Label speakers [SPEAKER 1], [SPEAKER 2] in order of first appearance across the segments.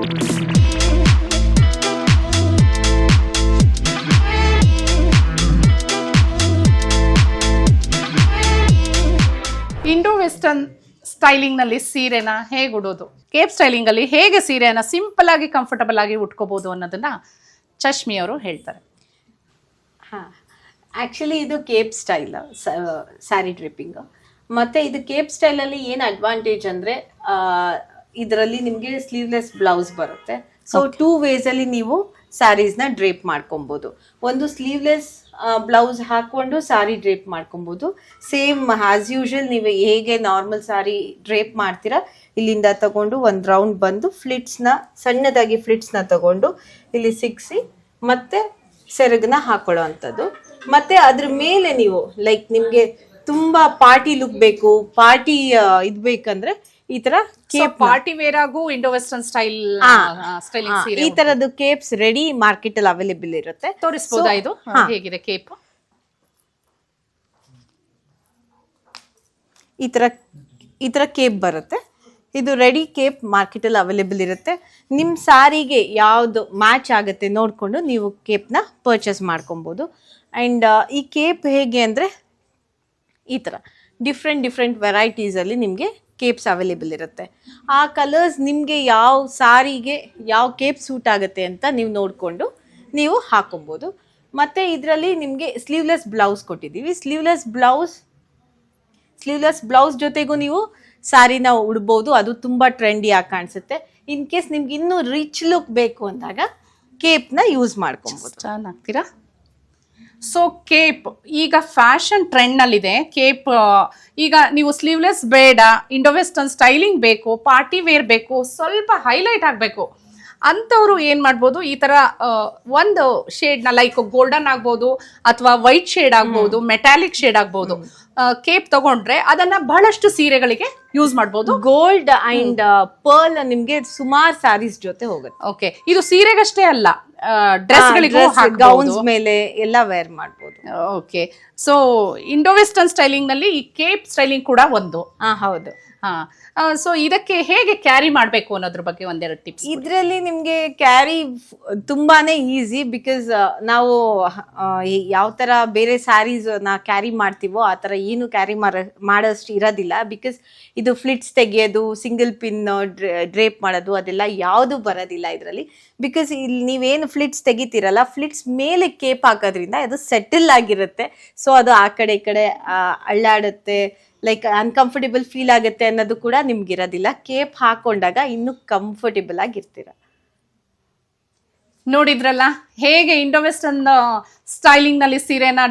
[SPEAKER 1] Indo western styling ನಲ್ಲಿ ಸೀರೆನ ಹೇಗೆ ಉಡೋದು, ಕೇಪ್ ಸ್ಟೈಲಿಂಗ್ ಅಲ್ಲಿ ಹೇಗೆ ಸೀರೆನ ಸಿಂಪಲ್ ಆಗಿ ಕಂಫರ್ಟಬಲ್ ಆಗಿ ಉಟ್ಕೋಬಹುದು ಅನ್ನೋದನ್ನ ಚಶ್ಮಿ ಅವರು ಹೇಳ್ತಾರೆ.
[SPEAKER 2] ಆ್ಯಕ್ಚುಲಿ ಇದು ಕೇಪ್ ಸ್ಟೈಲ್ ಸ್ಯಾರಿ ಡ್ರಿಪ್ಪಿಂಗ್. ಮತ್ತು ಇದು ಕೇಪ್ ಸ್ಟೈಲಲ್ಲಿ ಏನು ಅಡ್ವಾಂಟೇಜ್ ಅಂದರೆ ಇದರಲ್ಲಿ ನಿಮಗೆ ಸ್ಲೀವ್ಲೆಸ್ ಬ್ಲೌಸ್ ಬರುತ್ತೆ. ಸೊ 2 ವೇಸಲ್ಲಿ ನೀವು ಸ್ಯಾರೀಸ್ನ ಡ್ರೇಪ್ ಮಾಡ್ಕೊಬೋದು. ಒಂದು ಸ್ಲೀವ್ಲೆಸ್ ಬ್ಲೌಸ್ ಹಾಕ್ಕೊಂಡು ಸ್ಯಾರಿ ಡ್ರೇಪ್ ಮಾಡ್ಕೊಬೋದು. ಸೇಮ್ ಆ್ಯಸ್ ಯೂಶುವಲ್ ನೀವು ಹೇಗೆ ನಾರ್ಮಲ್ ಸ್ಯಾರಿ ಡ್ರೇಪ್ ಮಾಡ್ತೀರಾ, ಇಲ್ಲಿಂದ ತಗೊಂಡು ಒಂದು ರೌಂಡ್ ಬಂದು ಫ್ಲಿಟ್ಸ್ನ ಸಣ್ಣದಾಗಿ ಫ್ಲಿಟ್ಸ್ನ ತಗೊಂಡು ಇಲ್ಲಿ ಸಿಕ್ಸಿ ಮತ್ತೆ ಸೆರಗನ್ನ ಹಾಕೊಳ್ಳೋ ಅಂಥದ್ದು. ಮತ್ತೆ ಅದ್ರ ಮೇಲೆ ನೀವು ಲೈಕ್ ನಿಮಗೆ ತುಂಬಾ ಪಾರ್ಟಿ ಲುಕ್ ಬೇಕು, ಪಾರ್ಟಿ ಇದು ಬೇಕಂದ್ರೆ ಈ ತರ
[SPEAKER 1] ಪಾರ್ಟಿ ವೇರ್ ಆಗು ಇಂಡೋ ವೆಸ್ಟರ್ನ್ ಸ್ಟೈಲಿಂಗ್ ಸೀರೆ
[SPEAKER 2] ಈ ತರದ್ದು ಕೇಪ್ಸ್ ರೆಡಿ ಮಾರ್ಕೆಟ್ ಅಲ್ಲಿ ಅವೈಲೇಬಲ್ ಇರುತ್ತೆ.
[SPEAKER 1] ತೋರಿಸಬಹುದಾ ಇದು ಹೇಗಿದೆ ಕೇಪ್?
[SPEAKER 2] ಈ ತರ ಕೇಪ್ ಬರುತ್ತೆ. ಇದು ರೆಡಿ ಕೇಪ್ ಮಾರ್ಕೆಟ್ ಅಲ್ಲಿ ಅವೈಲೇಬಲ್ ಇರುತ್ತೆ. ನಿಮ್ಮ ಸ್ಯಾರಿಗೆ ಯಾವ್ದು ಮ್ಯಾಚ್ ಆಗುತ್ತೆ ನೋಡ್ಕೊಂಡು ನೀವು ಕೇಪ್ನ ಪರ್ಚೇಸ್ ಮಾಡ್ಕೊಬೋದು. ಅಂಡ್ ಈ ಕೇಪ್ ಹೇಗೆ ಅಂದ್ರೆ ಈ ತರ ಡಿಫ್ರೆಂಟ್ ವೆರೈಟೀಸಲ್ಲಿ ನಿಮಗೆ ಕೇಪ್ಸ್ ಅವೈಲೇಬಲ್ ಇರುತ್ತೆ. ಆ ಕಲರ್ಸ್ ನಿಮಗೆ ಯಾವ ಸಾರಿಗೆ ಯಾವ ಕೇಪ್ ಸೂಟ್ ಆಗುತ್ತೆ ಅಂತ ನೀವು ನೋಡಿಕೊಂಡು ನೀವು ಹಾಕೊಬೋದು. ಮತ್ತು ಇದರಲ್ಲಿ ನಿಮಗೆ ಸ್ಲೀವ್ಲೆಸ್ ಬ್ಲೌಸ್ ಕೊಟ್ಟಿದ್ದೀವಿ. ಸ್ಲೀವ್ಲೆಸ್ ಬ್ಲೌಸ್ ಜೊತೆಗೂ ನೀವು ಸ್ಯಾರಿನ ಉಡ್ಬೋದು. ಅದು ತುಂಬ ಟ್ರೆಂಡಿಯಾಗಿ ಕಾಣಿಸುತ್ತೆ. ಇನ್ ಕೇಸ್ ನಿಮ್ಗೆ ಇನ್ನೂ ರಿಚ್ ಲುಕ್ ಬೇಕು ಅಂದಾಗ ಕೇಪ್ನ ಯೂಸ್ ಮಾಡ್ಕೊಬೋದು.
[SPEAKER 1] ಚೆನ್ನಾಗ್ತೀರಾ? ಸೊ ಕೇಪ್ ಈಗ ಫ್ಯಾಷನ್ ಟ್ರೆಂಡ್ ನಲ್ಲಿದೆ. ಕೇಪ್ ಈಗ ನೀವು ಸ್ಲೀವ್ಲೆಸ್ ಬೇಡ, ಇಂಡೋ ವೆಸ್ಟರ್ನ್ ಸ್ಟೈಲಿಂಗ್ ಬೇಕು, ಪಾರ್ಟಿ ವೇರ್ ಬೇಕು, ಸ್ವಲ್ಪ ಹೈಲೈಟ್ ಆಗಬೇಕು ಅಂಥವ್ರು ಏನು ಮಾಡ್ಬೋದು, ಈ ಥರ ಒಂದು ಶೇಡ್ನ ಲೈಕ್ ಗೋಲ್ಡನ್ ಆಗ್ಬೋದು ಅಥವಾ ವೈಟ್ ಶೇಡ್ ಆಗ್ಬೋದು, ಮೆಟಾಲಿಕ್ ಶೇಡ್ ಆಗ್ಬೋದು, ಕೇಪ್ ತಗೊಂಡ್ರೆ ಅದನ್ನ ಬಹಳಷ್ಟು ಸೀರೆಗಳಿಗೆ ಯೂಸ್ ಮಾಡ್ಬೋದು.
[SPEAKER 2] ಗೋಲ್ಡ್ ಅಂಡ್ ಪರ್ಲ್ ನಿಮ್ಗೆ ಸುಮಾರು ಸ್ಯಾರೀಸ್ ಜೊತೆ ಹೋಗುತ್ತೆ.
[SPEAKER 1] ಓಕೆ, ಇದು ಸೀರೆಗಷ್ಟೇ ಅಲ್ಲ, ಡ್ರೆಸ್ಗಳಿಗೂ
[SPEAKER 2] ಗೌನ್ಸ್ ಮೇಲೆ ಎಲ್ಲ ವೇರ್ ಮಾಡ್ಬೋದು.
[SPEAKER 1] Okay, so Indo western styling ನಲ್ಲಿ ಈ ಕೇಪ್ ಸ್ಟೈಲಿಂಗ್ ಕೂಡ ಒಂದು.
[SPEAKER 2] ಹೌದು.
[SPEAKER 1] ಸೊ ಇದಕ್ಕೆ ಹೇಗೆ ಕ್ಯಾರಿ ಮಾಡಬೇಕು ಅನ್ನೋದ್ರ ಬಗ್ಗೆ ಒಂದೆರಡು ಟಿಪ್ಸ್.
[SPEAKER 2] ಇದರಲ್ಲಿ ನಿಮಗೆ ಕ್ಯಾರಿ ತುಂಬಾನೇ ಈಸಿ. ಬಿಕಾಸ್ ನಾವು ಯಾವ ಥರ ಬೇರೆ ಸ್ಯಾರೀಸ್ ಕ್ಯಾರಿ ಮಾಡ್ತೀವೋ ಆ ಥರ ಏನು ಕ್ಯಾರಿ ಮಾಡೋಷ್ಟು ಇರೋದಿಲ್ಲ. ಬಿಕಾಸ್ ಇದು ಫ್ಲಿಟ್ಸ್ ತೆಗೆಯೋದು, ಸಿಂಗಲ್ ಪಿನ್ ಡ್ರೇಪ್ ಮಾಡೋದು ಅದೆಲ್ಲ ಯಾವುದು ಬರೋದಿಲ್ಲ ಇದರಲ್ಲಿ. ಬಿಕಾಸ್ ಇಲ್ಲಿ ನೀವೇನು ಫ್ಲಿಟ್ಸ್ ತೆಗಿತೀರಲ್ಲ, ಫ್ಲಿಟ್ಸ್ ಮೇಲೆ ಕೇಪ್ ಹಾಕೋದ್ರಿಂದ ಅದು ಸೆಟಲ್ ಆಗಿರುತ್ತೆ. ಸೊ ಅದು ಆ ಕಡೆ ಈ ಕಡೆ ಅಳ್ಳಾಡುತ್ತೆ, ಲೈಕ್ ಅನ್ಕಂಫರ್ಟೇಬಲ್ ಫೀಲ್ ಆಗುತ್ತೆ ಅನ್ನೋದು ಕೂಡ ನಿಮ್ಗಿರೋದಿಲ್ಲ. ಕೇಪ್ ಹಾಕೊಂಡಾಗ ಇನ್ನೂ ಕಂಫರ್ಟೇಬಲ್ ಆಗಿರ್ತೀರ.
[SPEAKER 1] ನೋಡಿದ್ರಲ್ಲ ಹೇಗೆ ಇಂಡೋ ವೆಸ್ಟರ್ನ್ ಸ್ಟೈಲಿಂಗ್ ನಲ್ಲಿ ಸೀರೆನ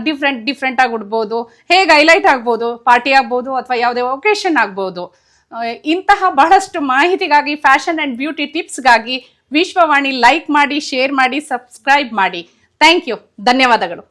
[SPEAKER 1] ಡಿಫ್ರೆಂಟ್ ಆಗಿ ಉಡ್ಬೋದು, ಹೇಗೆ ಹೈಲೈಟ್ ಆಗ್ಬೋದು, ಪಾರ್ಟಿ ಆಗ್ಬೋದು ಅಥವಾ ಯಾವುದೇ ಒಕೇಶನ್ ಆಗ್ಬೋದು. ಇಂತಹ ಬಹಳಷ್ಟು ಮಾಹಿತಿಗಾಗಿ, ಫ್ಯಾಷನ್ ಅಂಡ್ ಬ್ಯೂಟಿ ಟಿಪ್ಸ್ಗಾಗಿ ವಿಶ್ವವಾಣಿ ಲೈಕ್ ಮಾಡಿ, ಶೇರ್ ಮಾಡಿ, ಸಬ್ಸ್ಕ್ರೈಬ್ ಮಾಡಿ. ಥ್ಯಾಂಕ್ ಯು, ಧನ್ಯವಾದಗಳು.